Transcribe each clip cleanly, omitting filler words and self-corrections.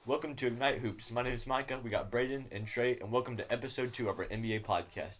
Welcome to Ignite Hoops. My name is Micah. We got Braden and Trey, and welcome to Ep.2 of our NBA podcast.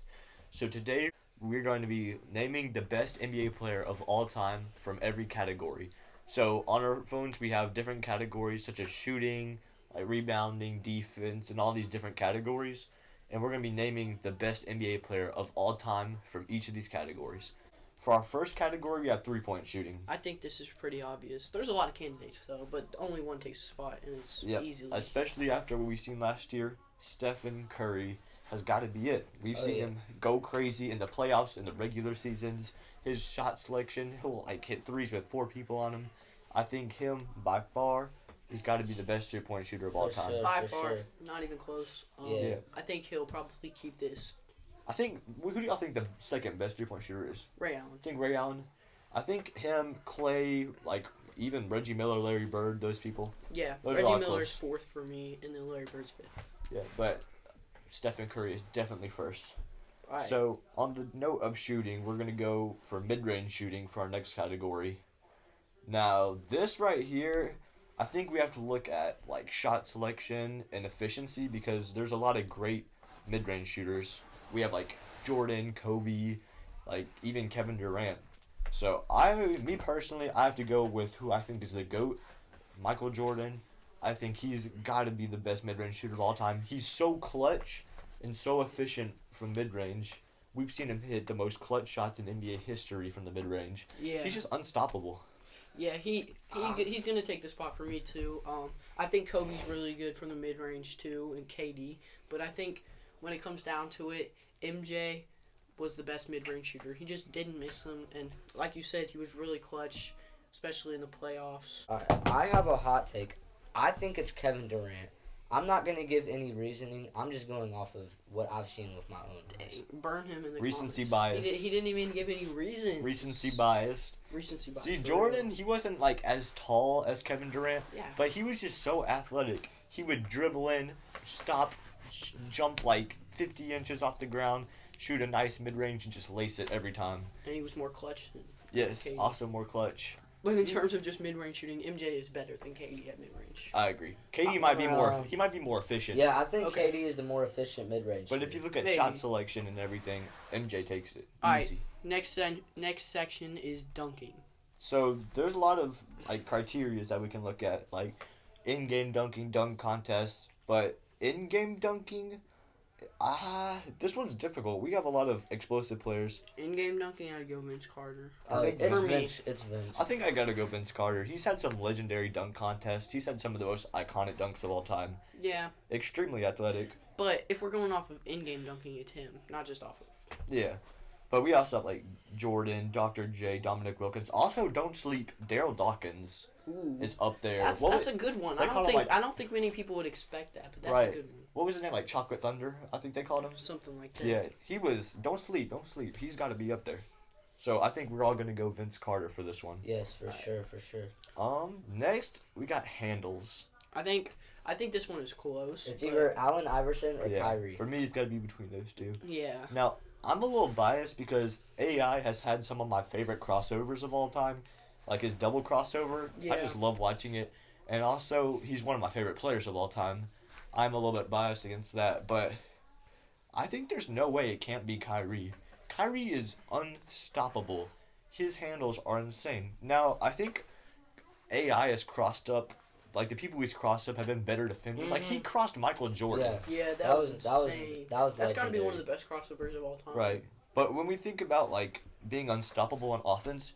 So today we're going to be naming the best NBA player of all time from every category. So on our phones we have different categories such as shooting, rebounding, defense, and all these different categories. And we're going to be naming the best NBA player of all time from each of these categories. For our first category, we have three-point shooting. I think this is pretty obvious. There's a lot of candidates though, but only one takes a spot, and it's easily. Especially after what we've seen last year, Stephen Curry has got to be it. We've seen him go crazy in the playoffs, in the regular seasons. His shot selection, he'll hit threes with four people on him. I think him, by far, he's got to be the best three-point shooter of all time. Sure, by far, not even close. Yeah. I think he'll probably keep this. I think, who do y'all think the second best three-point shooter is? Ray Allen. I think Ray Allen. I think him, Clay, even Reggie Miller, Larry Bird, those people. Yeah, those Reggie Miller's fourth for me, and then Larry Bird's fifth. Yeah, but Stephen Curry is definitely first. Right. So, on the note of shooting, we're going to go for mid-range shooting for our next category. Now, this right here, I think we have to look at shot selection and efficiency because there's a lot of great mid-range shooters. We have Jordan, Kobe, even Kevin Durant. So me personally, I have to go with who I think is the GOAT, Michael Jordan. I think he's got to be the best mid-range shooter of all time. He's so clutch and so efficient from mid-range. We've seen him hit the most clutch shots in NBA history from the mid-range. Yeah. He's just unstoppable. Yeah, he's gonna take the spot for me too. I think Kobe's really good from the mid-range too, and KD. But I think when it comes down to it, MJ was the best mid-range shooter. He just didn't miss them, and like you said, he was really clutch, especially in the playoffs. I have a hot take. I think it's Kevin Durant. I'm not going to give any reasoning. I'm just going off of what I've seen with my own eyes. Burn him in the Recency comments. bias. He didn't even give any reason. Recency bias. Recency bias. See, Jordan, he wasn't as tall as Kevin Durant, Yeah. but he was just so athletic. He would dribble in, stop, jump 50 inches off the ground, shoot a nice mid-range, and just lace it every time. And he was more clutch than Yes, KD. also more clutch. But in terms of just mid-range shooting, MJ is better than KD at mid-range. I agree. KD might be more. He might be more efficient. Yeah, I think KD is the more efficient mid-range. But if you look at shot selection and everything, MJ takes it. All Easy. Right. Next section is dunking. So there's a lot of criteria that we can look at, in-game dunking, dunk contests. But in-game dunking, this one's difficult. We have a lot of explosive players. In-game dunking, I'd go Vince Carter. It's Vince. I think I gotta go Vince Carter. He's had some legendary dunk contests. He's had some of the most iconic dunks of all time. Yeah. Extremely athletic. But if we're going off of in-game dunking, it's him, not just off of. Yeah. But we also have Jordan, Dr. J, Dominic Wilkins. Also, don't sleep. Daryl Dawkins is up there. That's a good one. I don't think many people would expect that, but that's a good one. What was his name? Chocolate Thunder, I think they called him. Something like that. Yeah, he was. Don't sleep. He's got to be up there. So I think we're all gonna go Vince Carter for this one. Yes, for sure. Next we got handles. I think this one is close. It's either Allen Iverson or Kyrie. For me, it's got to be between those two. Yeah. Now, I'm a little biased because AI has had some of my favorite crossovers of all time, like his double crossover. Yeah. I just love watching it. And also, he's one of my favorite players of all time. I'm a little bit biased against that, but I think there's no way it can't be Kyrie. Kyrie is unstoppable. His handles are insane. Now, I think AI has crossed up. The people he's crossed up have been better defenders. He crossed Michael Jordan. Yeah, that was insane. That's got to be one of the best crossovers of all time. Right. But when we think about, being unstoppable on offense,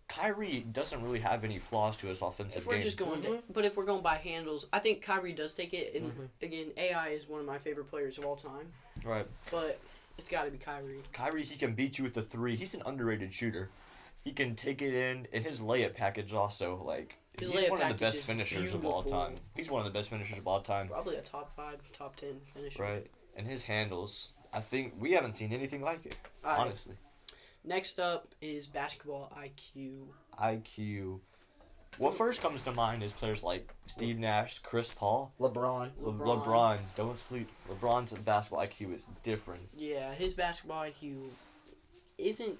Kyrie doesn't really have any flaws to his offensive game. But if we're going by handles, I think Kyrie does take it. And, again, AI is one of my favorite players of all time. Right. But it's got to be Kyrie. Kyrie, he can beat you with the three. He's an underrated shooter. He can take it in, and his layup package also, he's one of the best finishers of all time. He's one of the best finishers of all time. Probably a top 5, top 10 finisher. Right. And his handles, I think we haven't seen anything like it, honestly. Next up is basketball IQ. IQ. What first comes to mind is players like Steve Nash, Chris Paul. LeBron. Don't sleep. LeBron's basketball IQ is different. Yeah, his basketball IQ isn't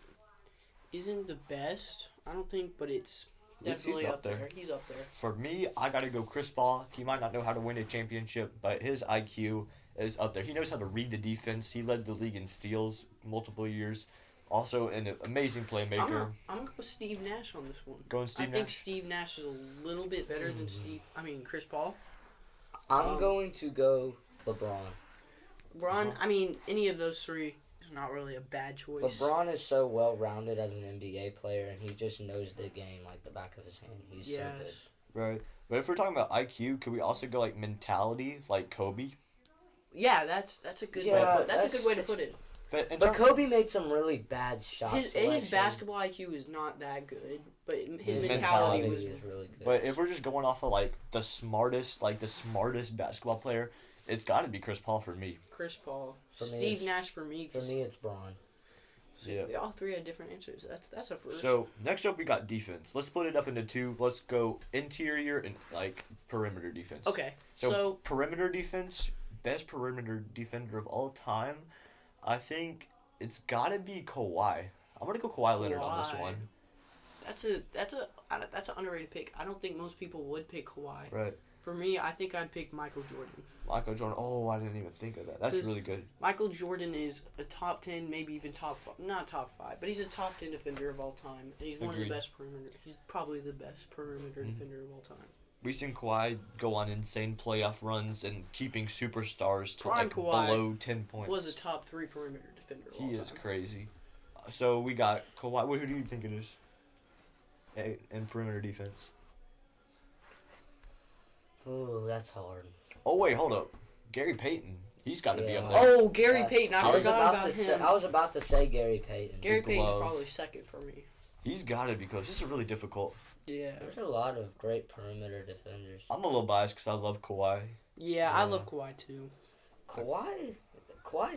the best, I don't think, but it's Definitely up there. He's up there. For me, I gotta go Chris Paul. He might not know how to win a championship, but his IQ is up there. He knows how to read the defense. He led the league in steals multiple years. Also, an amazing playmaker. I'm gonna go Steve Nash on this one. Going Steve I think Nash? Steve Nash is a little bit better than Chris Paul. I'm going to go LeBron. LeBron, any of those three is not really a bad choice. LeBron is so well rounded as an NBA player, and he just knows the game like the back of his hand. He's so good. Right. But if we're talking about IQ, could we also go like mentality, like Kobe? Yeah, that's a good that's a good way to put it. But Kobe made some really bad shots. His basketball IQ is not that good, but his mentality was is really good. But if we're just going off of like the smartest basketball player, it's got to be Chris Paul for me. Chris Paul. For me, Steve Nash for me. For me, it's Braun. Yeah. We all three had different answers. That's a first. So next up, we got defense. Let's split it up into two. Let's go interior and like perimeter defense. Okay. So perimeter defense, best perimeter defender of all time. I think it's got to be Kawhi. I'm gonna go Kawhi Leonard on this one. That's an underrated pick. I don't think most people would pick Kawhi. Right. For me, I think I'd pick Michael Jordan. Michael Jordan. Oh, I didn't even think of that. That's really good. Michael Jordan is a top 10, maybe even not top 5, but he's a top 10 defender of all time, and he's one of the best perimeter. He's probably the best perimeter defender of all time. We've seen Kawhi go on insane playoff runs and keeping superstars to Prime like Kawhi below 10 points. Was a top 3 perimeter defender of all time. He is crazy. So we got Kawhi. Who do you think it is? In perimeter defense. Ooh, that's hard. Oh wait, hold up. Gary Payton. He's got to be up there. Oh, Gary Payton. I forgot about him. I was about to say Gary Payton. Gary Payton's probably second for me. He's got to be close. This is really difficult. Yeah. There's a lot of great perimeter defenders. I'm a little biased because I love Kawhi. Yeah, I love Kawhi too. Kawhi's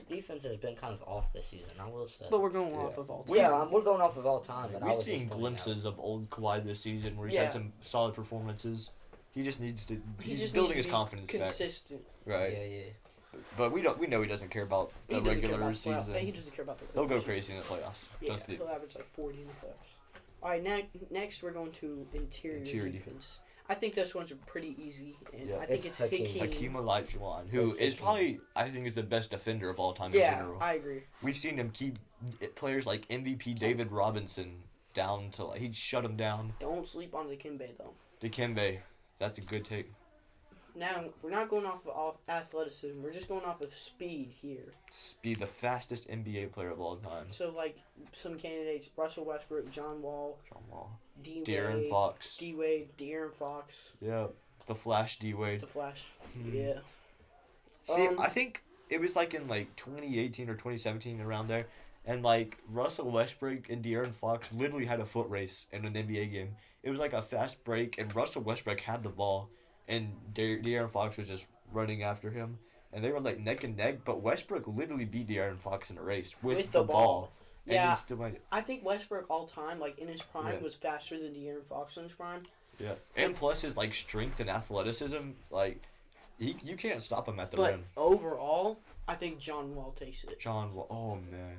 defense has been kind of off this season, I will say. But we're going off of all time. Yeah, we're going off of all time. But we've seen glimpses of old Kawhi this season where he's had some solid performances. He just needs to. He's building his confidence consistent. Back. Right. Yeah. But we know he doesn't care about the regular season. He doesn't care about the regular season. He'll go crazy in the playoffs. Yeah, he'll average like 40 in the playoffs. All right, next we're going to interior defense. I think this one's pretty easy, and I think it's Hakeem Olajuwon, who is probably, I think, is the best defender of all time in general. Yeah, I agree. We've seen him keep players like MVP David Robinson down to he'd shut him down. Don't sleep on Dikembe though. Dikembe, that's a good take. Now we're not going off of athleticism. We're just going off of speed here. Speed, the fastest NBA player of all time. So like some candidates: Russell Westbrook, John Wall, De'Aaron Fox, De'Aaron Fox. Yeah, the Flash D-Wade. The Flash. Yeah. See, I think it was like in like 2018 or 2017 around there, and like Russell Westbrook and De'Aaron Fox literally had a foot race in an NBA game. It was like a fast break, and Russell Westbrook had the ball, and De'Aaron Fox was just running after him, and they were like neck and neck. But Westbrook literally beat De'Aaron Fox in a race with the ball. Yeah, I think Westbrook all time, like in his prime, was faster than De'Aaron Fox in his prime. Yeah, and plus his like strength and athleticism, like you can't stop him at the rim. But overall, I think John Wall takes it. John Wall, oh man.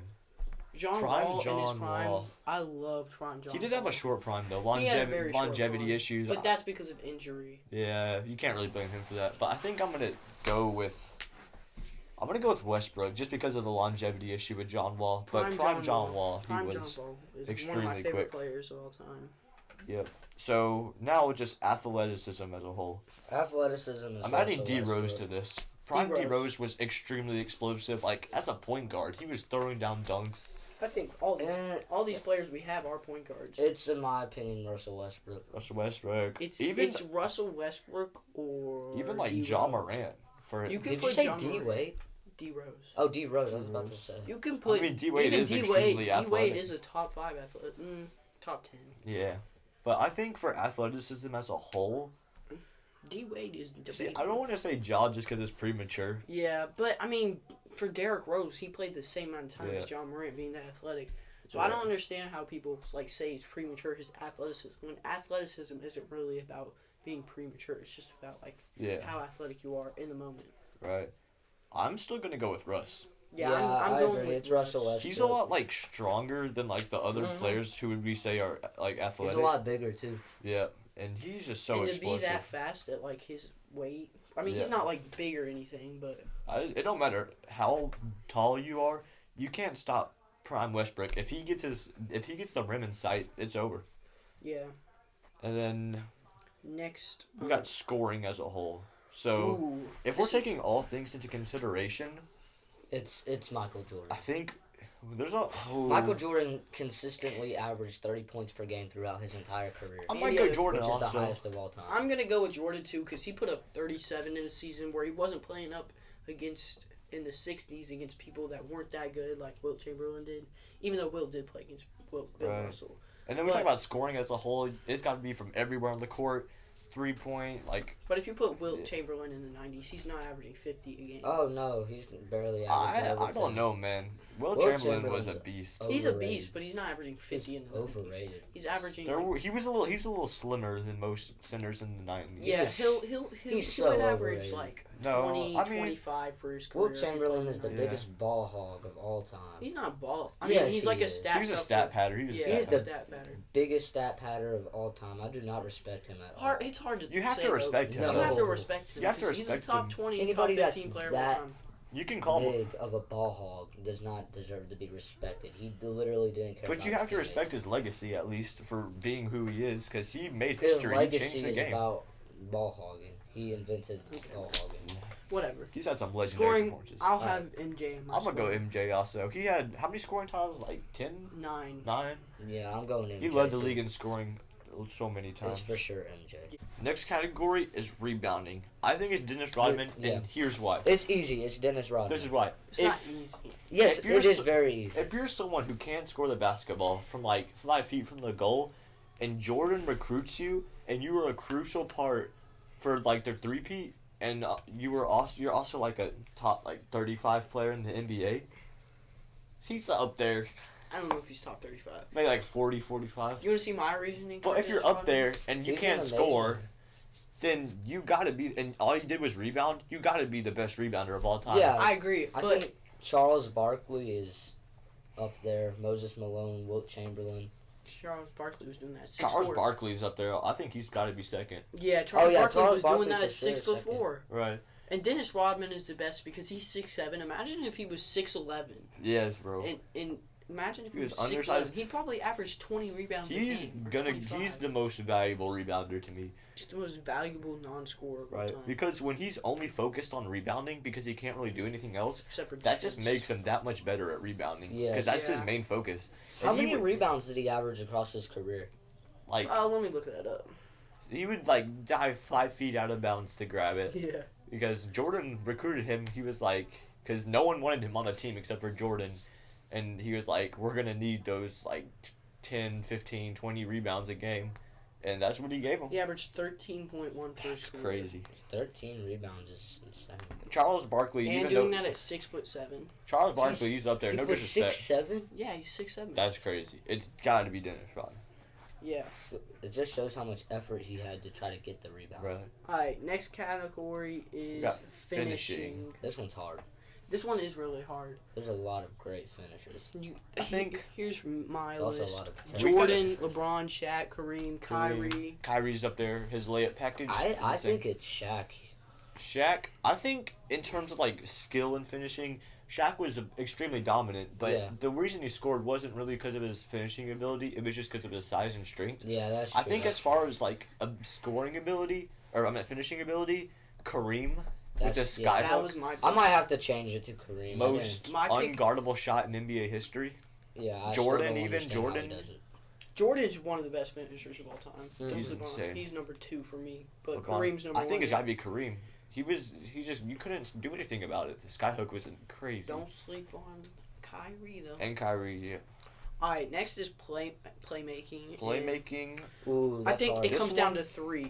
John Wall in his prime, I loved prime John. He did have a short prime though, longevity issues. But that's because of injury. Yeah, you can't really blame him for that. But I think I'm gonna go with Westbrook just because of the longevity issue with John Wall. But prime John Wall, he was extremely one of my favorite quick players of all time. Yep. So now just athleticism as a whole. Athleticism is. I'm adding D Rose to this. Prime D Rose was extremely explosive. Like as a point guard, he was throwing down dunks. I think all these players we have are point guards. It's in my opinion Russell Westbrook. It's Russell Westbrook or even like Ja Morant. Did you say D Wade? D Rose. Oh, D Rose. I was about to say. You can put. D Wade is extremely athletic. D Wade is a top 5 athlete. Top 10. Yeah, but I think for athleticism as a whole, D Wade is debatable. I don't want to say Ja just because it's premature. Yeah, but I mean, for Derrick Rose, he played the same amount of time as John Morant, being that athletic. So I don't understand how people like say it's premature his athleticism when athleticism isn't really about being premature. It's just about how athletic you are in the moment. Right. I'm still gonna go with Russ. Yeah, Yeah, I'm I going agree. with It's Russell Russ. Westbrook. He's a lot like stronger than like the other Mhm. players who would we say are like He's athletic. a lot bigger too. Yeah, and he's just so And to explosive. be that fast at like his weight, I mean, Yeah. he's not like big or anything, but It don't matter how tall you are, you can't stop Prime Westbrook. If he gets the rim in sight, it's over. yeah. And then Next, we got scoring as a whole. So ooh, if we're this is- taking all things into consideration, It's Michael Jordan. I think there's a Michael Jordan consistently averaged 30 points per game throughout his entire career, I And might the go other- Jordan which is the also. highest of all time. I'm gonna go with Jordan too because he put up 37 in a season where he wasn't playing up against in the 60s against people that weren't that good like Wilt Chamberlain did. Even though Wilt did play against Bill Right. Russell. And then we talk But- about scoring as a whole. It's got to be from everywhere on the court, 3-point, like But if you put Wilt Yeah. Chamberlain in the 90s, he's not averaging 50 a game. Oh no, he's barely averaging. I don't know, man. Wilt Wilt Chamberlain was Chamberlain's a beast. He's a overrated. beast, but he's not averaging 50 in the 90s. Overrated. He's averaging. Like, He was a little slimmer than most centers in the 90s. yeah, He's- he he's he so would average overrated. like No, 20, I mean- 25 for his career. Wilt Chamberlain is the Yeah. biggest ball hog of all time. He's not a ball. I Yes, mean, he's he like a is. stat. He was a stuffer. stat patter. He was Yeah, a He's stat the- patter. stat patter. Biggest stat patter of all time. I do not respect him at all. It's hard to. You have say, to though. respect him. No. You have to though. respect him. You have to 'cause he's respect a top him. 20, Anybody top that's 15 player of all that- time. You can call him, Big of a ball hog does not deserve to be respected. He literally didn't care. but about you his have to teammates. respect his legacy at least for being who he is, because he made His history. He legacy changed the is game. about ball hogging. He invented ball hogging. Whatever. He's had some legendary Scoring, performances. I'll have MJ in my I'm gonna go scoring. MJ also. He had how many scoring titles? Like 10, 9. 9? Yeah, I'm going MJ. He led the too. league in scoring so many It's times. for sure MJ. Next category is rebounding. I think it's Dennis Rodman, Yeah. and here's why. It's easy. It's Dennis Rodman. This is why. It's not If, easy. Yes, if you're it is so- very easy. if you're someone who can't score the basketball from like 5 feet from the goal, and Jordan recruits you, and you were a crucial part for like their three-peat, and you're also like a top like 35 player in the NBA, he's up there, I don't know if he's top 35. maybe like 40, 45. You want to see my reasoning? But for if you're Dennis up Rodman? there and you He's can't an score, amazing- then you gotta be, and all you did was rebound, you gotta be the best rebounder of all time. Yeah. I agree, I but think Charles Barkley is up there. Moses Malone, Wilt Chamberlain. Charles Barkley was doing that. 6'4". Charles Barkley's up there. I think he's gotta be second. Yeah, Charles yeah, Barkley Charles was Barkley doing that for at sure 6'4". Right. And Dennis Rodman is the best because he's 6'7". Imagine if he was 6'11". Yes, bro. And imagine if He he was was undersized. 6'11". He'd probably average 20 rebounds. He's a game, or gonna. 25. He's the most valuable rebounder to me, He's the most valuable non-scorer of all right? time. Because when he's only focused on rebounding, because he can't really do anything else, Except for that just defense. makes him that much better at rebounding. Yes. Because that's his Yeah. main focus. How And he many would, rebounds did he average across his career? like Let me look that up. he would like dive 5 feet out of bounds to grab it. Yeah. Because Jordan recruited him. He was like, because no one wanted him on the team except for Jordan, and he was like, we're gonna need those like 10, 15, 20 rebounds a game, and that's what he gave him. He averaged 13.1 per That's career. crazy. 13 rebounds is insane. Charles Barkley, And even doing though that at 6'7". Charles Barkley, he's up there. He No was disrespect. 6'7"? Yeah, he's 6'7". That's crazy. It's got to be Dennis Rodman. Yeah. It just shows how much effort he had to try to get the rebound. Right. Alright, next category is got finishing. finishing. This one's hard. This one is really hard. There's a lot of great finishers. I think- here's my There's also a list. lot of potential. Jordan, LeBron, Shaq, Kareem, Kyrie. Kyrie's up there. His layup package. I insane. think it's Shaq. Shaq. I think in terms of like skill and finishing, Shaq was extremely dominant. But Yeah. the reason he scored wasn't really because of his finishing ability. It was just because of his size and strength. Yeah, that's true. I think as far as like a scoring ability, or I mean finishing ability, Kareem with the That's- yeah, skyhook, That was my I might have to change it to Kareem. most My pick- unguardable shot in NBA history. Yeah, I Jordan, still don't even understand how he Jordan. does it. Jordan's one of the best finishers of all time. Mm. He's LeBron. insane. He's number 2 for me. But LeBron. Kareem's number I 1. think it's got to be Kareem. He just you couldn't do anything about it. The skyhook was crazy. Don't sleep on Kyrie though. And Kyrie, yeah. Alright, next is playmaking. and Playmaking. Ooh, I that's think hard. it This comes down one- to 3.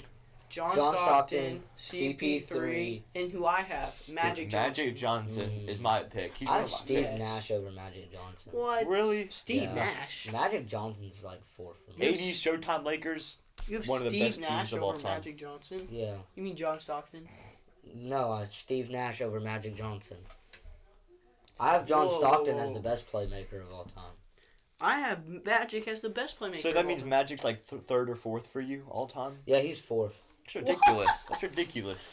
John Stockton, Stockton, CP3, CP3, and who I have, Magic Johnson. Magic Johnson Mm. is my pick. He's I one have of my Steve favorites. Nash over Magic Johnson. What? Really? Steve Yeah. Nash. Magic Johnson's like 4 for me. 80s Showtime Lakers. You have One of the Steve best teams Nash of all over time. Magic Johnson. Yeah. You mean John Stockton? No, Steve Nash over Magic Johnson. I have John Whoa, Stockton whoa, as whoa. the best playmaker of all time. I have Magic as the best playmaker. So of that all means time. Magic's like third or fourth for you all time? Yeah, he's fourth. That's ridiculous. What? That's ridiculous.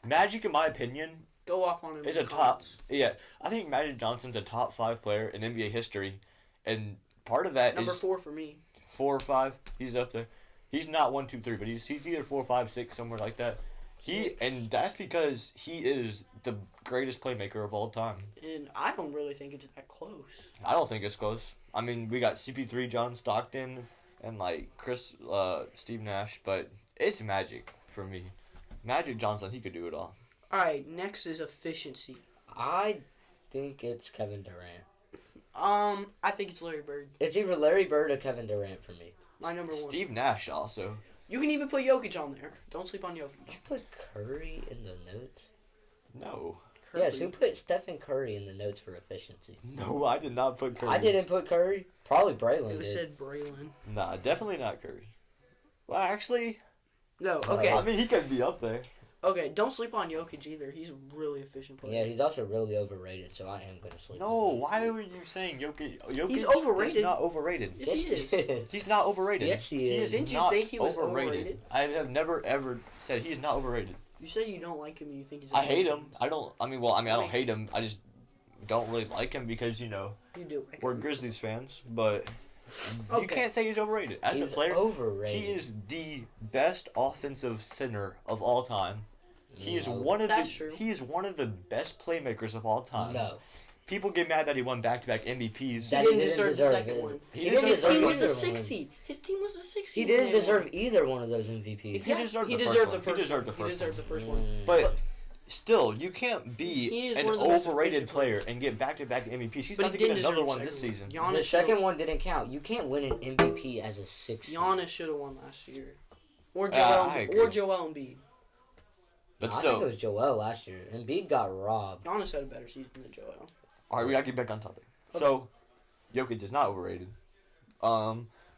Magic, in my opinion, Go off on him. is in a the top. comments. Yeah, I think Magic Johnson's a top 5 player in NBA history, and part of that Number is 4 for me. 4 or 5. He's up there. He's not 1, 2, 3, but he's either 4, 5, 6, somewhere like that. And that's because he is the greatest playmaker of all time. And I don't really think it's that close. I don't think it's close. I mean, we got CP3, John Stockton, and like Steve Nash, but it's Magic for me. Magic Johnson, he could do it all. All right, next is efficiency. I think it's Kevin Durant. I think it's Larry Bird. It's either Larry Bird or Kevin Durant for me. My number 1. Steve Nash also. You can even put Jokic on there. Don't sleep on Jokic. Did you put Curry in the notes? No. Curry. Yes, who put Stephen Curry in the notes for efficiency? No, I did not put Curry. I didn't put Curry. Probably Braylon It did. said Braylon. Nah, definitely not Curry. Well, actually, No, okay. I mean, he could be up there. Okay, don't sleep on Jokic either. He's a really efficient player. Yeah, he's also really overrated, so I am going to sleep. No, on him. why are you saying Jokic? Jokic He's overrated. He's not overrated. Yes, he is. He's not overrated. Yes, he is. Didn't you not think he was overrated? I have never ever said he's not overrated. You said you don't like him and you think he's I hate overrated. him. I don't hate him. I just don't really like him because You do like we're him. Grizzlies fans. But you Okay. can't say he's overrated. As He's a player, overrated. he is the best offensive center of all time. He is No. one of That's the true. he is one of the best playmakers of all time. No. People get mad that he won back-to-back MVPs. That He didn't deserve the second it. one. He He didn't didn't His deserve team deserve was the either 6th one. seed. His team was the 6th He seed. didn't when they deserve won. either one of those MVPs. Exactly. deserved He the first deserved one. the first He deserved one. the first He deserved the one. first one. Mm. But still, you can't be He is an one of the most overrated efficient player and get back-to-back MVPs. He's But about he to get didn't another deserve one the this second season. one. The Giannis second one didn't count. You can't win an MVP as a sixth. Giannis should have won last year. Or I agree. Joel Embiid. But I think still, it was Joel last year. Embiid got robbed. Giannis had a better season than Joel. all right, we gotta get back on topic. Okay. So, Jokic is not overrated.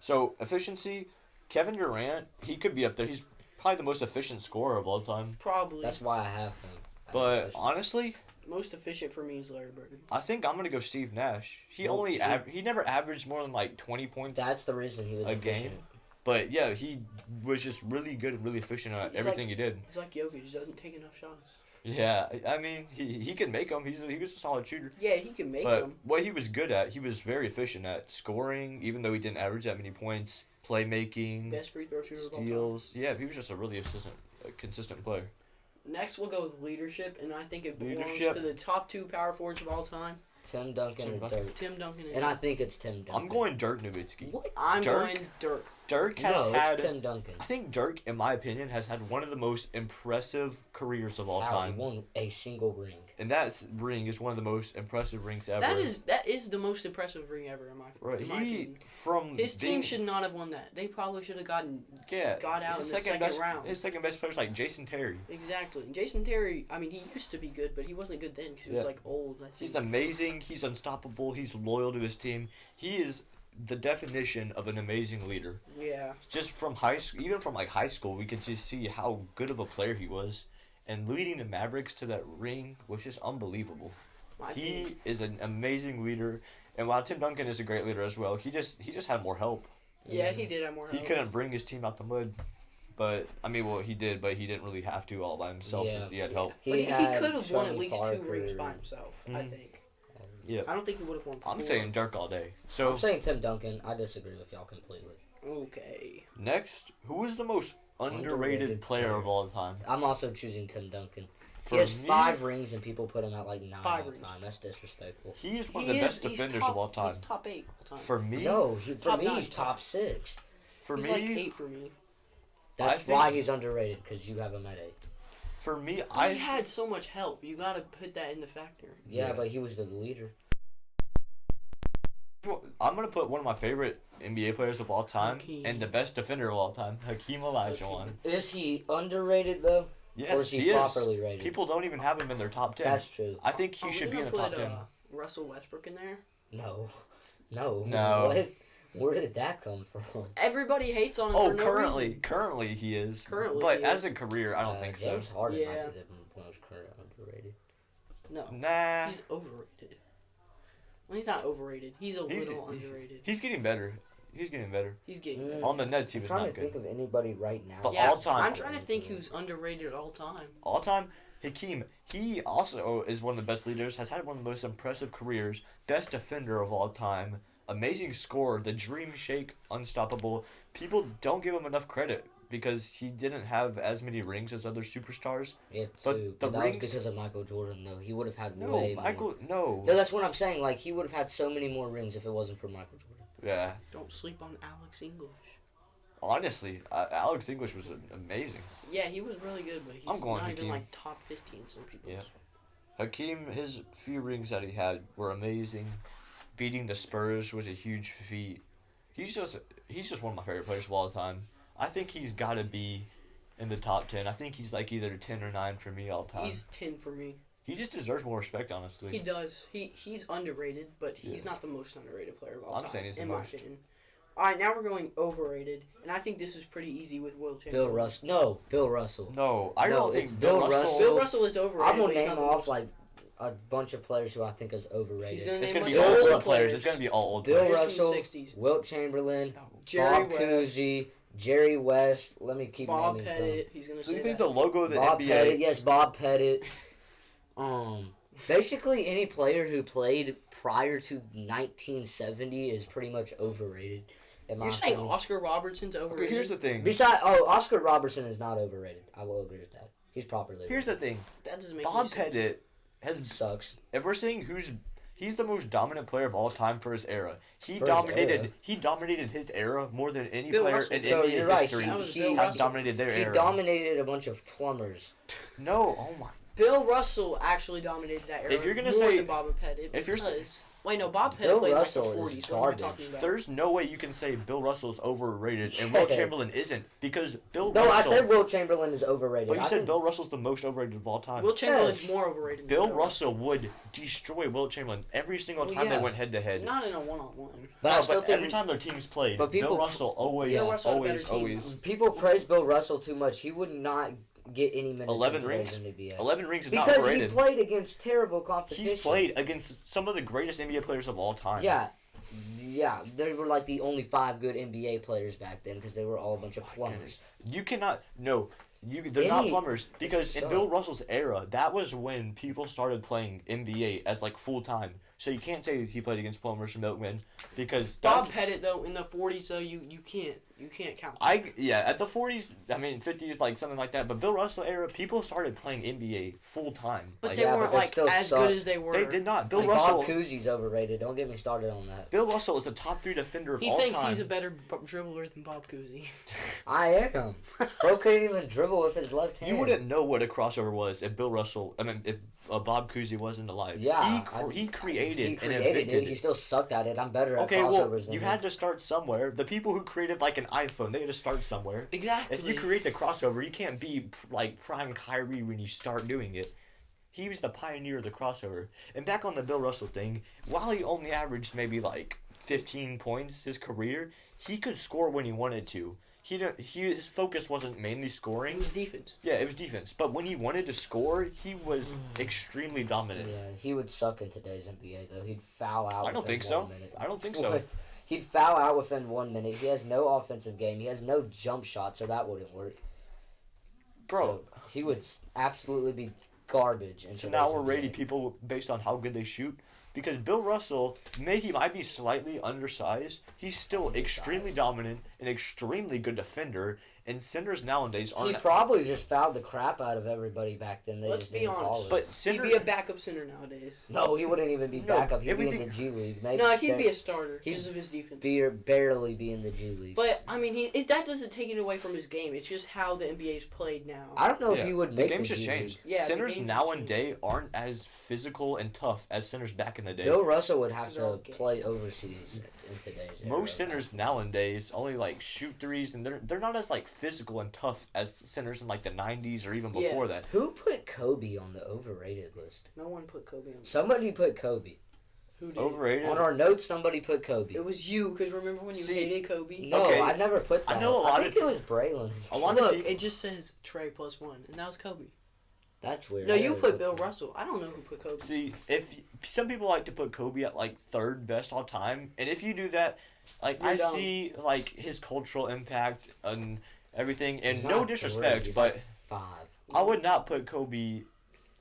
So efficiency, Kevin Durant, he could be up there. He's probably the most efficient scorer of all time. Probably. That's why I have him. But honestly, Most efficient for me is Larry Bird. I think I'm gonna go Steve Nash. He No, only he- he never averaged more than like 20 points. That's the reason he was A game? efficient. But yeah, he was just really good and really efficient at He's everything he did. He's like Jokic, doesn't take enough shots. Yeah, I mean he can make them. He was a solid shooter. Yeah, he can make But them. what he was good at, he was very efficient at scoring, even though he didn't average that many points. Playmaking, Best free throw shooter of all time. steals. Yeah, he was just a really consistent player. Next, we'll go with leadership, and I think it belongs Leadership. to the top 2 power forwards of all time. Tim Duncan Tim or Duncan. Dirk. Tim Duncan And I think it's Tim Duncan. I'm going Dirk Nowitzki. What? I'm Dirk? going Dirk. Dirk has No, had. it's Tim Duncan. I think Dirk, in my opinion, has had one of the most impressive careers of all How? time, He won a single ring. and that ring is one of the most impressive rings ever. That is the most impressive ring ever in my right. in my He opinion. from His team being- should not have won that. They probably should have got out his in the second best, round. His second best player is like Jason Terry. Exactly. Jason Terry, I mean, he used to be good, but he wasn't good then because he was Yeah. like old. I think. He's amazing. He's unstoppable. He's loyal to his team. He is the definition of an amazing leader. Yeah. Just from high school, even from like high school, we could just see how good of a player he was, and leading the Mavericks to that ring was just unbelievable. I He think. is an amazing leader, and while Tim Duncan is a great leader as well, he just had more help. Yeah, he did have more He help. couldn't bring his team out the mud, but I mean, well, he did, but he didn't really have to all by himself Yeah. since he had help. But he had could have won at Tony least Parker. 2 rings by himself, I Mhm. think. Yeah. I don't think he would have won 4. I'm saying Dirk all day. So I'm saying Tim Duncan. I disagree with y'all completely. Okay. next, who is the most underrated Underrated player player. of all time? I'm also choosing Tim Duncan. For He has me, 5 rings and people put him at like 9 5 all rings. time. That's disrespectful. He is one He of the is- best he's defenders top- of all time. He's top 8 all time. For me, No, for Top me 9, he's top 6. for he's me, like 8 for me. That's think- why he's underrated because you have him at 8. for me, He I had so much help. You got to put that in the factor. Yeah, Yeah. but he was the leader. I'm gonna put one of my favorite NBA players of all time Hakeem. and the best defender of all time, Hakeem Olajuwon. Is he underrated though? Or Yes, is he, he is. properly rated? People don't even have him in their top 10. That's true. I think he Are we should be in gonna the top put, 10. Russell Westbrook in there? No. No. No. What? Where did that come from? Everybody hates on him Oh, for no reason. currently he is. Currently but he as is. a career, I don't think so. James Harden Yeah. might be the most current underrated. No. Nah. He's overrated. Well, he's not overrated. He's a He's- little underrated. He's getting better. He's getting better. He's getting Mm. better. On the Nets, he I'm was trying not to good. think of anybody right now. But Yeah, all time. I'm trying to think who's underrated all time. All time, Hakeem, he also is one of the best leaders, has had one of the most impressive careers, best defender of all time, amazing scorer, the dream shake, unstoppable. People don't give him enough credit because he didn't have as many rings as other superstars. Yeah, But too. the But that rings- was because of Michael Jordan, though. He would have had No, way more. Michael, no. No, that's what I'm saying. Like, he would have had so many more rings if it wasn't for Michael Jordan. Yeah. Don't sleep on Alex English. Honestly, Alex English was amazing. Yeah, he was really good, but he's I'm going not even Hakeem. like top 50 in some people's. Yeah. Hakeem, his few rings that he had were amazing. Beating the Spurs was a huge feat. He's just one of my favorite players of all time. I think he's got to be in the top 10. I think he's like either 10 or 9 for me all time. He's 10 for me. He just deserves more respect, honestly. He does. He's underrated, but he's Yeah. not the most underrated player of all I'm time. saying he's the in my most. opinion. All right, now we're going overrated, and I think this is pretty easy with Will Chamberlain. Bill Russell. No, Bill Russell. No, I No, don't it's think Bill Bill Russell. Russell. Bill Russell is overrated. I'm gonna but he's name not the off most- like a bunch of players who I think is overrated. He's gonna It's name gonna a be bunch all of old old players. It's gonna be all old Bill players. Players from the Russell, 60s. Wilt Chamberlain, Jerry Bob West, Cousy, Jerry West. Let me keep Bob naming Pettit. He's gonna So say you think that. the logo of the some. Bob NBA? Pettit, yes, Bob Pettit. Basically any player who played prior to 1970 is pretty much overrated. In my You're saying opinion. Oscar Robertson's overrated? Okay, here's the thing. Oscar Robertson is not overrated. I will agree with that. He's properly. Here's the thing. That doesn't make Bob any sense. Pettit has. Sucks. If we're saying he's the most dominant player of all time for his era. He For his dominated. era. He dominated his era more than any Bill player Russell. in So NBA you're right, history that was he- Bill has Russell. dominated their He era. dominated a bunch of plumbers. No, oh my. Bill Russell actually dominated that era. If you're gonna more say- than Bob Pettit, if you're because wait, no, Bob Pettit Bill played Russell like the is 40s. What am I garbage. talking about? There's no way you can say Bill Russell's overrated and Will Yes. Chamberlain isn't because Bill No, Russell. I said Wilt Chamberlain is overrated. But you I said think Bill Russell's the most overrated of all time. Will Chamberlain's Yes. more overrated. than Bill Russell would destroy Will Chamberlain every single Well, time yeah. they went head to head. Not in a one-on-one. But I still But every think time their teams played, But people- Bill Russell always, Bill Russell had a always, better team. always. people praise Bill Russell too much. He would not get any minutes 11 in today's rings? NBA. 11 rings is not Because he overrated. played against terrible competition. He's played against some of the greatest NBA players of all time. Yeah, they were like the only 5 good NBA players back then because they were all a bunch of plumbers. You cannot. No. They're not Any- plumbers because in Shut Bill up. Russell's era, that was when people started playing NBA as like full time. So you can't say he played against plumbers and milkmen because Bob that's- Pettit though in the 40s though you can't count. at the 40s, I mean 50s, like something like that. But Bill Russell era, people started playing NBA full time. But Like, they Yeah, but weren't they like still as suck. good as they were. they did not. Bill Like, Russell. Bob Cousy's overrated. Don't get me started on that. Bill Russell is a top 3 defender of He all thinks time. he's a better dribbler than Bob Cousy. I am. Bro couldn't even dribble with his left hand. You wouldn't know what a crossover was if Bill Russell. I mean, if Bob Cousy wasn't alive. Yeah, he created He and created invented it. He still sucked at it. I'm better at Okay, well, crossovers than you him. had to start somewhere. The people who created like an iPhone, they had to start somewhere. Exactly. If you create the crossover, you can't be like prime Kyrie when you start doing it. He was the pioneer of the crossover. And back on the Bill Russell thing, while he only averaged maybe like 15 points his career, he could score when he wanted to. His focus wasn't mainly It scoring. was defense. Yeah, it was defense. But when he wanted to score, he was extremely dominant. Yeah, he would suck in today's NBA though. He'd foul out. I don't within think so. 1 minute. I don't think so. What? He'd foul out within 1 minute. He has no offensive game. He has no jump shot, so that wouldn't work. Bro, So he would absolutely be garbage. In so today's now we're NBA. rating people based on how good they shoot. Because Bill Russell, he might be slightly undersized. He's still extremely dominant, an extremely good defender, and centers nowadays He aren't. probably just fouled the crap out of everybody back then. They Let's just be didn't call honest. it. But He'd center, be a backup center nowadays. No, he wouldn't even be No, backup. He'd be in everything- the G League. Maybe No, he'd be a starter He's because of his defense. barely be in the G League. But I mean, that doesn't take it away from his game. It's just how the NBA is played now. I don't know Yeah, if he would the make game's the just G changed. League. Yeah, the Centers game's now just and day aren't as physical and tough as centers back in the day. Bill Russell would have These are all to games. play overseas in today's era. Most centers nowadays only like shoot threes, and they're not as like physical and tough as centers in like the 90s or even Yeah. before that. Who put Kobe on the overrated list? No one put Kobe on. Somebody put Kobe. Who did? Overrated. On our notes, somebody put Kobe. It was you, because remember when you See, hated Kobe? No, Okay. I never put that. I know a lot think of- it was Braylon. A lot of Look, people. it just says Trey +1, and that was Kobe. That's weird. No, I you gotta put look Bill that up. Russell. I don't know who put Kobe. See, if some people like to put Kobe at like third best all time, and if you do that, like You're I dumb. see like his cultural impact and everything, and He's no not disrespect, three, he's but like 5. I would not put Kobe.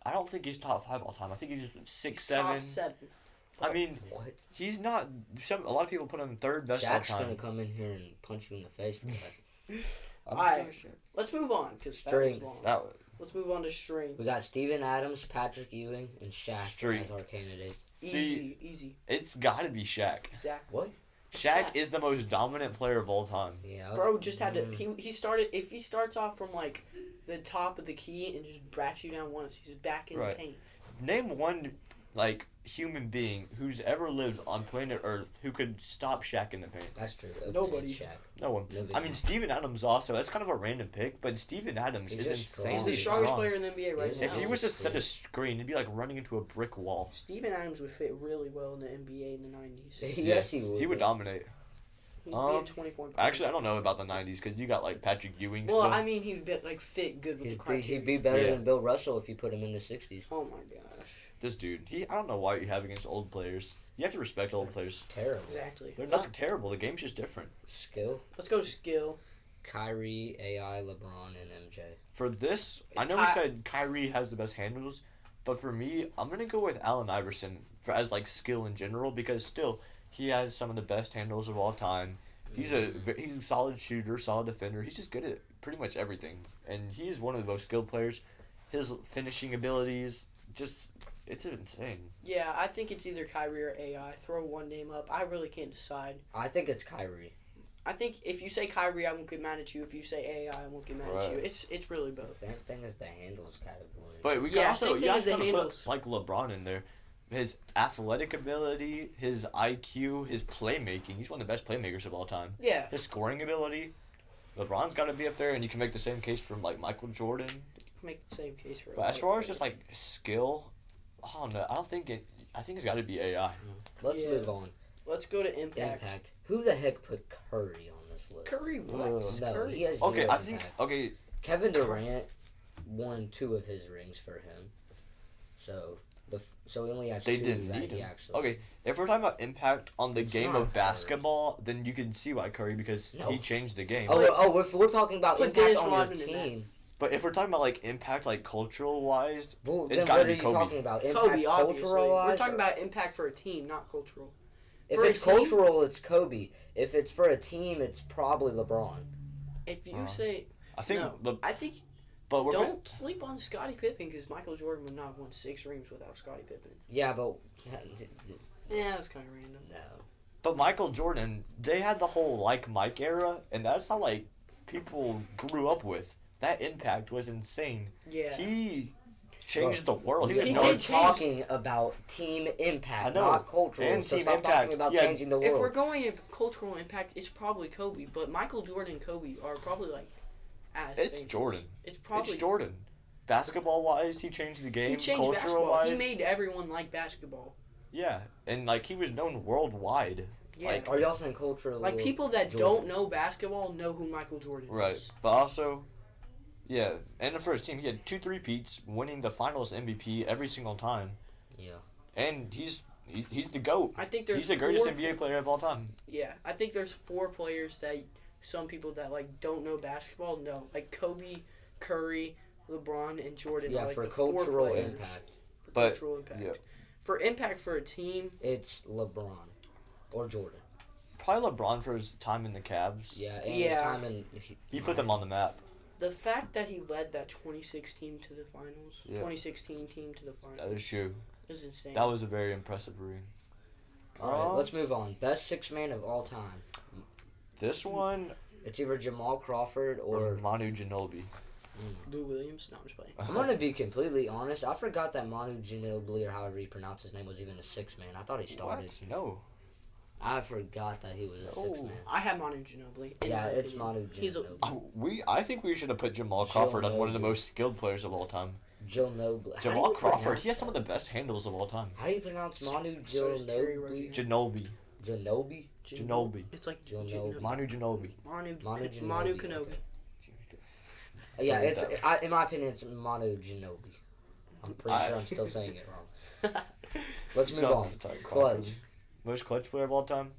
I don't think he's top 5 all time. I think he's just 6, He's 7. top 7. I mean, What? he's not. A lot of people put him third best all Shaq's time. gonna come in here and punch you in the face for that. I'm Alright. so sure. Let's move on because that was Strength. long. That was Let's move on to string. We got Steven Adams, Patrick Ewing, and Shaq Strength. as our candidates. See, Easy. it's got to be Shaq. Zach. What? Shaq Shaq. is the most dominant player of all time. Yeah. I was- Bro just had to. He started. If he starts off from like the top of the key and just backs you down once, he's back in Right. the paint. Name one like human being who's ever lived on planet Earth who could stop Shaq in the paint. That's true. Okay, Nobody. Shaq. No one. Nobody. I mean, Steven Adams also. That's kind of a random pick, but Steven Adams He's is just strong. insanely He's the He's strongest strong. player in the NBA right He is. now. If he Yeah. was to set a screen, it'd be like running into a brick wall. Steven Adams would fit really well in the NBA in the 90s. Yes, he would. He would dominate. He'd be Um, a 20-point player. Actually, I don't know about the '90s because you got like Patrick Ewing. Well, still. I mean, he'd be, like fit good with the criteria. He'd be better Yeah. than Bill Russell if you put him in the 60s. Oh my gosh. This dude, I don't know why you have against old players. You have to respect old players. Terrible. Exactly. They're not terrible. The game's just different. Skill. Let's go to skill. Kyrie, AI, LeBron, and MJ. For this, I It's know we said Kyrie has the best handles, but for me, I'm gonna go with Allen Iverson as like skill in general because still he has some of the best handles of all time. He's a solid shooter, solid defender. He's just good at pretty much everything, and he's one of the most skilled players. His finishing abilities, it's insane. Yeah, I think it's either Kyrie or AI. Throw one name up. I really can't decide. I think it's Kyrie. I think if you say Kyrie, I won't get mad at you. If you say AI, I won't get mad at you. Right. It's really The both. same thing as the handles category. But we Yeah, can also same you thing guys as the gotta handles. put like LeBron in there. His athletic ability, his IQ, his playmaking. He's one of the best playmakers of all time. Yeah. His scoring ability, LeBron's got to be up there, and you can make the same case from like Michael Jordan. Make the same case for. But as far as just like skill, I don't know. I think it's got to be AI. Let's Yeah. move on. Let's go to impact. Impact. Who the heck put Curry on this list? Curry what? Ugh. No, he has Okay, zero I think impact. Kevin Durant won 2 of his rings for him. So he only has they 2 didn't that need he him. actually. Okay, if we're talking about impact on the It's game not of Curry. basketball, then you can see why Curry because No. he changed the game. If we're talking about Put impact Dennis on your Rodman in that. team, But if we're talking about like impact, like cultural wise, well, It's then gotta what be are you Kobe. talking about? Impact Kobe, obviously. cultural wise? We're talking about impact for a team, not cultural. If for a it's team- cultural, it's Kobe. If it's for a team, it's probably LeBron. If you Uh, say I think. no, I think But we're don't sleep on Scottie Pippen because Michael Jordan would not have won 6 rings without Scottie Pippen. Yeah, but Yeah, that's kind of random. no. But Michael Jordan, they had the whole like Mike era, and that's how like people grew up with. That impact was insane. Yeah. He changed the world. He was He known. did We're change- talking about team impact, I know. not cultural. And so team stop impact. talking about Yeah. changing the If we're world. going in cultural impact, it's probably Kobe. But Michael Jordan and Kobe are probably like as It's famous. Jordan. It's probably It's Jordan. Basketball wise, he changed the game. He changed Cultural basketball. wise, He made everyone like basketball. yeah, and like he was known worldwide. Yeah. Like- Are y'all saying cultural? Like people that Jordan. don't know basketball know who Michael Jordan Right, is. but also, yeah, and the first team he had 2 3-peats, winning the Finals MVP every single time, Yeah. and he's the GOAT. I think there's He's the greatest 4 NBA player of all time. Yeah, I think there's 4 players that some people that like don't know basketball know. Like Kobe, Curry, LeBron, and Jordan. Yeah, are like for the 4 cultural players impact, For But- cultural impact. yeah. For impact for a team, it's LeBron or Jordan. Probably LeBron for his time in the Cavs. Yeah, and his Yeah. time in He put them on the map. the fact that he led that 2016 to the finals, Yeah. 2016 team to the That finals, is true. is insane. That was a very impressive ring. All right, let's move on. Best 6-man of all time. This one It's either Jamal Crawford or or. Manu Ginobili. Lou Williams. No, I'm just playing. I'm gonna be completely honest. I forgot that Manu Ginobili, or however you pronounce his name, was even a 6-man. I thought he started. What? No. I forgot that he was a No. 6-man. I have Manu Ginobili. in Yeah, my it's opinion. Manu He's a- Ginobili. I think we should have put Jamal Crawford on one of the Ginobili. most skilled players of all time. Ginobili. How do Jamal you Crawford, pronounce he has some of that? the best handles of all time. How do you pronounce Manu So does Terry Ginobili? Ginobili. Ginobili? Ginobili. It's like Ginobili. Manu Ginobili. Manu Manu Kenobi. Ginobili. Yeah, Okay, it's that- in my opinion, it's Manu Ginobili. I'm pretty sure I'm still saying it wrong. Let's move No, on. I'm sorry, Clutch. Most clutch player of all time?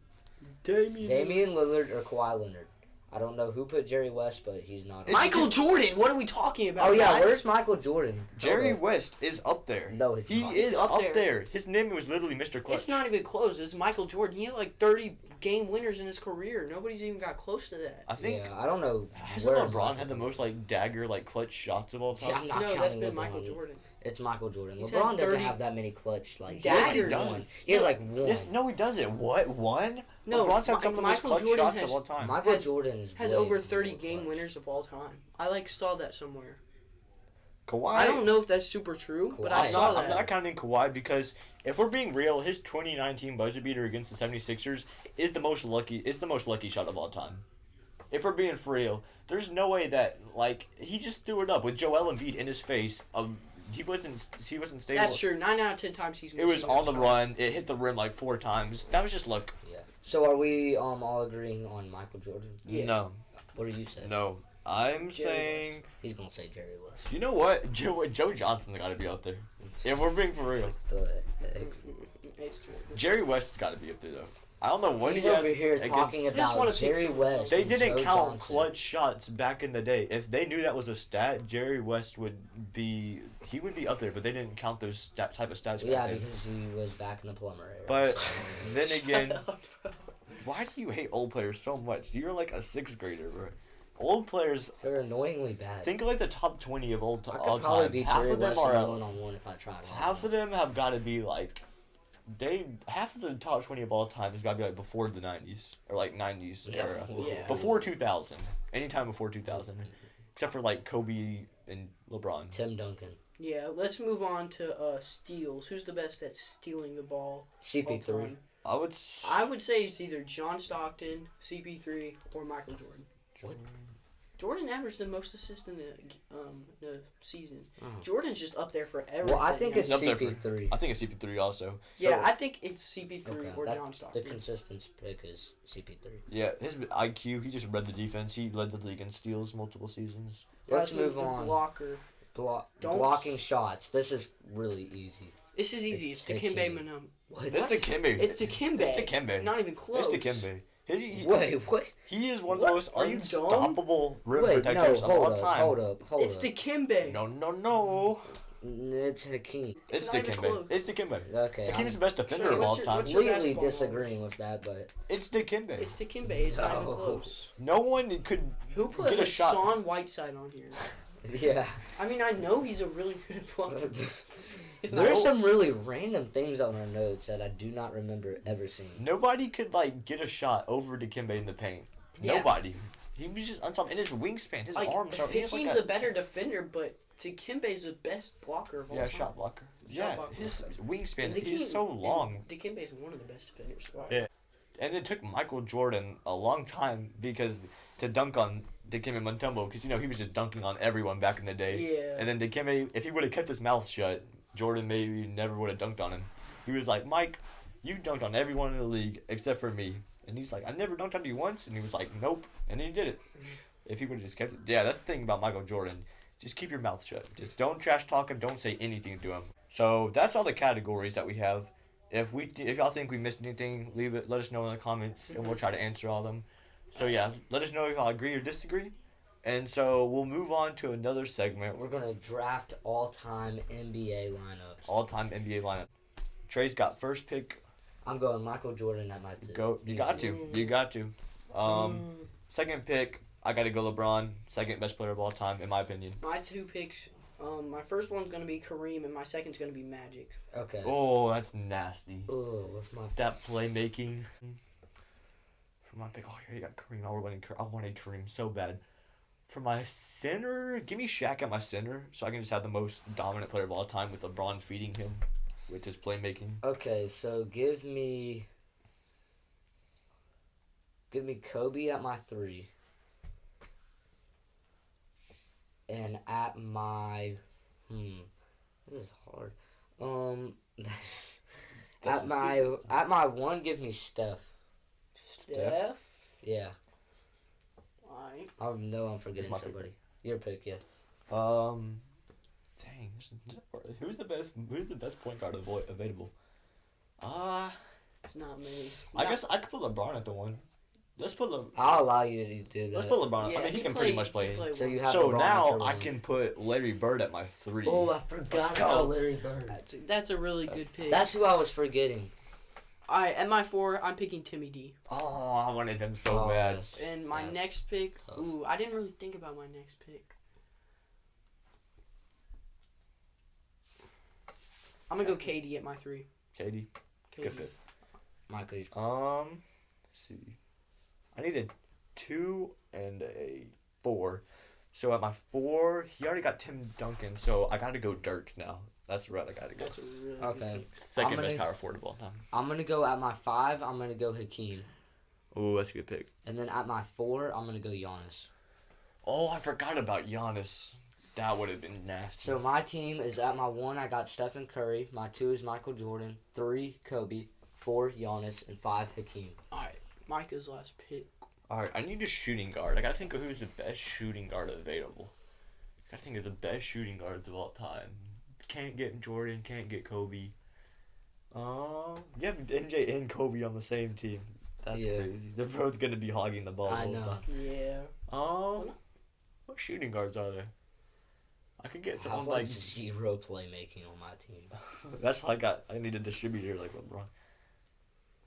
Damian Lillard or Kawhi Leonard. I don't know who put Jerry West, but he's not. Michael Jordan. What are we talking about? Oh yeah, guys? where's Michael Jordan? Jerry Hold up. West is up there. No, He not. is up up there. there. His name was literally Mr. Clutch. It's not even close. It's Michael Jordan. He had like 30 game winners in his career. Nobody's even got close to that. I think. Yeah, I don't know. Hasn't where LeBron had the most dagger clutch shots of all Yeah, I'm time? not No, that's counting been LeBron. Michael Jordan. It's Michael Jordan. He's LeBron had doesn't 30 have that many clutch daggers. he has one. He has like one. Yes, no, he doesn't. What? One? No, LeBron's had some of the most Michael clutch Jordan shots has- of all time. Michael has- Jordan Has way over 30 more game clutch. winners of all time. I saw that somewhere. Kawhi. I don't know if that's super true, but I Kawhi. saw I'm that. not counting Kawhi because if we're being real, his 2019 buzzer beater against the 76ers is the most lucky. It's the most lucky shot of all time. If we're being for real, there's no way that he just threw it up with Joel Embiid in his face. He wasn't stable. That's true. 9 out of 10 times he's It was missing on the that run. It hit the rim 4 times. That was just luck. Yeah. So are we all agreeing on Michael Jordan? Yeah. No, What do you say? no. I'm Jerry saying. He's gonna say Jerry West. You know what? Joe Johnson's got to be up there. If we're being for real, The heck? shot. It's true. Jerry West's got to be up there though. I don't know what He's he has over here against. talking just about wanna pick Jerry some- West. They and didn't Joe count Johnson. clutch shots back in the day. If they knew that was a stat, Jerry West would be up there. But they didn't count those type of stats. Yeah, back then. because he was back in the plumber era. But so- then again, Shut up, bro. why do you hate old players so much? You're like a 6th grader, bro. Old players. they're annoyingly bad. Think of the top 20 of I all could probably time. beat Half Jerry of them West in are. a one-on-one if I tried. Half of them have got to be half of the top 20 of all time has got to be before the 90s or 90s Yeah. era. Yeah. Before 2000. Anytime before 2000. Except for Kobe and LeBron. Tim Duncan, Yeah, let's move on to steals. Who's the best at stealing the ball? all CP3. time? I would say it's either John Stockton, CP3, or Michael Jordan. What? Jordan averaged the most assists in the season. Oh. Jordan's just up there for everything. Well, I think it's Up there for- CP3. I think it's CP3 also. Yeah, So- I think it's CP3 Okay, or that- John The Stockton. consistent pick is CP3. Yeah, his IQ, he just read the defense. He led the league in steals multiple seasons. Let's Guys, move the on. Blocker. Don't- Blocking shots. This is really easy. This is easy. It's It's Dikembe Hakeem. Mutombo. What? It's Dikembe. It's Dikembe. It's Dikembe. Not even close. It's Dikembe. Wait, what? He is one of What? the most Are you dumb? unstoppable rim Wait, no, protectors of all hold up, time. hold up, hold It's up. Dikembe. No. It's Hakeem. It's not even Dikembe. close. It's Dikembe. Okay, Hakeem's I'm the best defender Sorry, of all what's your- time. what's your- completely basketball disagreeing knowledge? with that, but It's Dikembe. It's Dikembe. It's not even No. close. No one could. Who put Get a shot. Hassan Whiteside on here? yeah. I mean, I know he's a really good blocker. There's some really random things on our notes that I do not remember ever seeing. Nobody could get a shot over Dikembe in the paint. Yeah. Nobody. He was just on top. And his wingspan, his Like, arms are. he has Hakeem's a better defender, but Dikembe's the best blocker of all Yeah, time. shot blocker. Shot Yeah, blocker. his wingspan And is Dikembe- so long. Dikembe is one of the best defenders. Wow. Yeah. And it took Michael Jordan a long time to dunk on Dikembe Mutombo because he was just dunking on everyone back in the day. Yeah. And then Dikembe, if he would have kept his mouth shut, Jordan maybe never would have dunked on him. He was like, Mike, you dunked on everyone in the league except for me. And he's like, I never dunked on you once. And he was like, nope. And then he did it. If he would have just kept it. Yeah, that's the thing about Michael Jordan. Just keep your mouth shut. Just don't trash talk him. Don't say anything to him. So that's all the categories that we have. If y'all think we missed anything, leave it. Let us know in the comments, and we'll try to answer all of them. So yeah, let us know if y'all agree or disagree. And so we'll move on to another segment. We're gonna draft all-time NBA lineups. All-time NBA lineup. Trey's got first pick. I'm going Michael Jordan at my 2. Go. You got to. You got to. Second pick. I got to go LeBron. Second best player of all time, in my opinion. My 2 picks. My first one's gonna be Kareem, and my second's gonna be Magic. Okay. Oh, that's nasty. Oh, what's my? That playmaking. For my pick, here you got Kareem. I wanted Kareem so bad. For my center, give me Shaq at my center, so I can just have the most dominant player of all time with LeBron feeding him with his playmaking. Okay, so give me Kobe at my 3. And at my this is hard. At my 1, give me Steph. Steph. Yeah. Why? I know I'm forgetting It's my pick. somebody. Your pick, yeah. Dang. Who's the best? Who's the best point guard available? It's not me. I guess I could put LeBron at the one. Let's put I'll allow you to do that. Let's put LeBron. Yeah, I mean, he can pretty much play. So you have So LeBron at now your I one. can put Larry Bird at my 3. Oh, I forgot go. about Larry Bird. That's a really good pick. That's who I was forgetting. All right, at my 4, I'm picking Timmy D. Oh, I wanted him so bad. Yes. And my Yes. next pick, Tough. ooh, I didn't really think about my next pick. I'm gonna go KD at my 3. KD. Good pick. Michael. Let's see. I needed 2 and a 4. So at my 4, he already got Tim Duncan, so I gotta go Dirk now. That's the route I gotta go. That's a really Okay. good pick. Second I'm best gonna- power forward of all time. I'm gonna go at my 5. I'm gonna go Hakeem, Oh, that's a good pick. and then at my 4, I'm gonna go Giannis. Oh, I forgot about Giannis. That would have been nasty. So my team is at my 1. I got Stephen Curry. My 2 is Michael Jordan. 3 Kobe. 4 Giannis, and 5 Hakeem. All right, Micah's last pick. Alright, I need a shooting guard. I gotta think of who's the best shooting guard available. I gotta think of the best shooting guards of all time. Can't get Jordan, can't get Kobe. You have MJ and Kobe on the same team. That's Yeah. crazy. They're both gonna be hogging the ball. I the whole know. time. Yeah. What shooting guards are there? I could get I someone have like. like 0 playmaking on my team. That's why I got. I need a distributor like LeBron.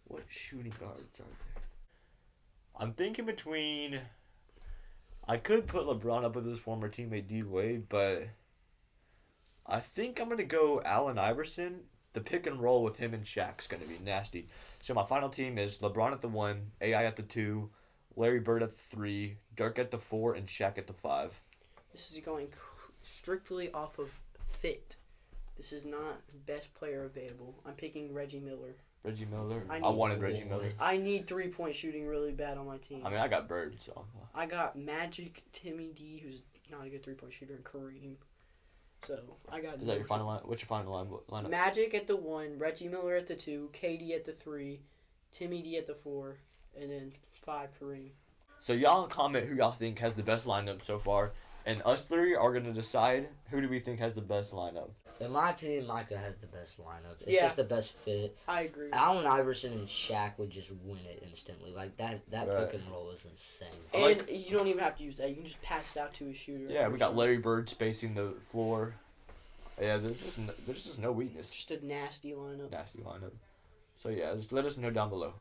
What shooting guards are there? I'm thinking between. I could put LeBron up with his former teammate D Wade, but I think I'm gonna go Allen Iverson. The pick and roll with him and Shaq's gonna be nasty. So my final team is LeBron at the 1, AI at the 2, Larry Bird at the 3, Dirk at the 4, and Shaq at the 5. This is going strictly off of fit. This is not best player available. I'm picking Reggie Miller. Reggie Miller. I I need- wanted Reggie Miller. I need 3-point shooting really bad on my team. I mean, I got Bird, so. I got Magic, Timmy D, who's not a good 3-point shooter, and Kareem. So I got. Is that your final line? What's your final lineup? Magic at the 1, Reggie Miller at the 2, KD at the 3, Timmy D at the 4, and then 5 Kareem. So y'all comment who y'all think has the best lineup so far, and us 3 are gonna decide who do we think has the best lineup. In my opinion, Micah has the best lineup. It's Yeah. just the best fit. I agree. Allen Iverson and Shaq would just win it instantly. Like that Right. pick and roll is insane. And you don't even have to use that. You can just pass it out to a shooter. Yeah, we got Larry Bird spacing the floor. Yeah, there's just no weakness. Just a nasty lineup. Nasty lineup. So yeah, just let us know down below.